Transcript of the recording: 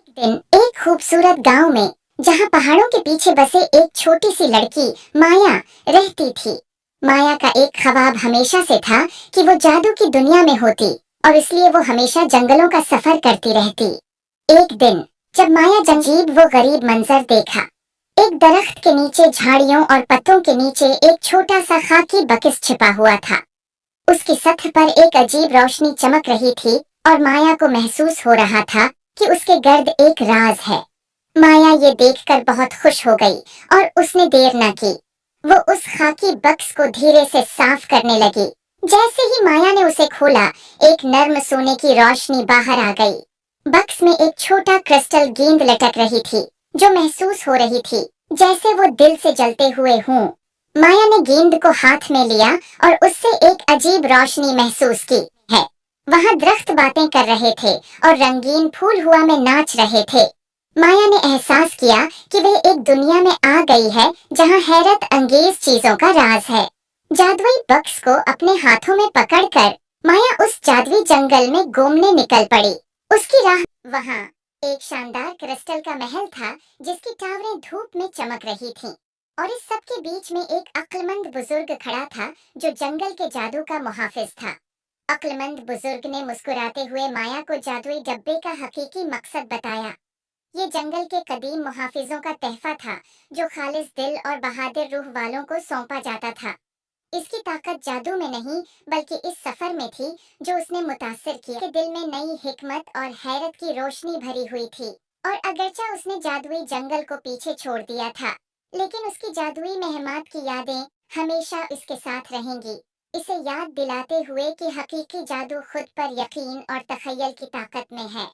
दिन एक खूबसूरत गांव में, जहां पहाड़ों के पीछे बसे एक छोटी सी लड़की माया रहती थी। माया का एक ख्वाब हमेशा से था कि वो जादू की दुनिया में होती, और इसलिए वो हमेशा जंगलों का सफर करती रहती। एक दिन जब माया जंजीब वो गरीब मंजर देखा। एक दरख्त के नीचे झाड़ियों और पत्तों के नीचे एक छोटा सा खाकी बक्स छिपा हुआ था। उसकी सतह पर एक अजीब रोशनी चमक रही थी, और माया को महसूस हो रहा था कि उसके गर्द एक राज है। माया ये देखकर बहुत खुश हो गई, और उसने देर न की। वो उस खाकी बक्स को धीरे से साफ करने लगी। जैसे ही माया ने उसे खोला, एक नर्म सोने की रोशनी बाहर आ गई। बक्स में एक छोटा क्रिस्टल गेंद लटक रही थी, जो महसूस हो रही थी जैसे वो दिल से जलते हुए हूँ। माया ने गेंद को हाथ में लिया, और उससे एक अजीब रोशनी महसूस की है। वहां दरख्त बातें कर रहे थे, और रंगीन फूल हुआ में नाच रहे थे। माया ने एहसास किया कि वे एक दुनिया में आ गई है जहां हैरत अंगेज चीजों का राज है। जादुई बक्स को अपने हाथों में पकड़कर माया उस जादुई जंगल में घूमने निकल पड़ी। उसकी राह वहां एक शानदार क्रिस्टल का महल था, जिसकी टावरें धूप में चमक रही थीं। और इस सब के बीच में एक अक्लमंद बुजुर्ग खड़ा था, जो जंगल के जादू का मुहाफिज था। अक्लमंद बुजुर्ग ने मुस्कुराते हुए माया को जादुई डब्बे का हकीकी मकसद बताया। ये जंगल के कदीम मुहाफिजों का तहफा था, जो खालिस दिल और बहादुर रूह वालों को सौंपा जाता था। इसकी ताकत जादू में नहीं, बल्कि इस सफर में थी जो उसने मुतासिर किया कि दिल में नई हिकमत और हैरत की रोशनी भरी हुई थी। और अगरचे उसने जादुई जंगल को पीछे छोड़ दिया था, लेकिन उसकी जादुई महमात की यादें हमेशा इसके साथ रहेंगी, इसे याद दिलाते हुए कि हकीकी जादू खुद पर यकीन और तखय्युल की ताकत में है।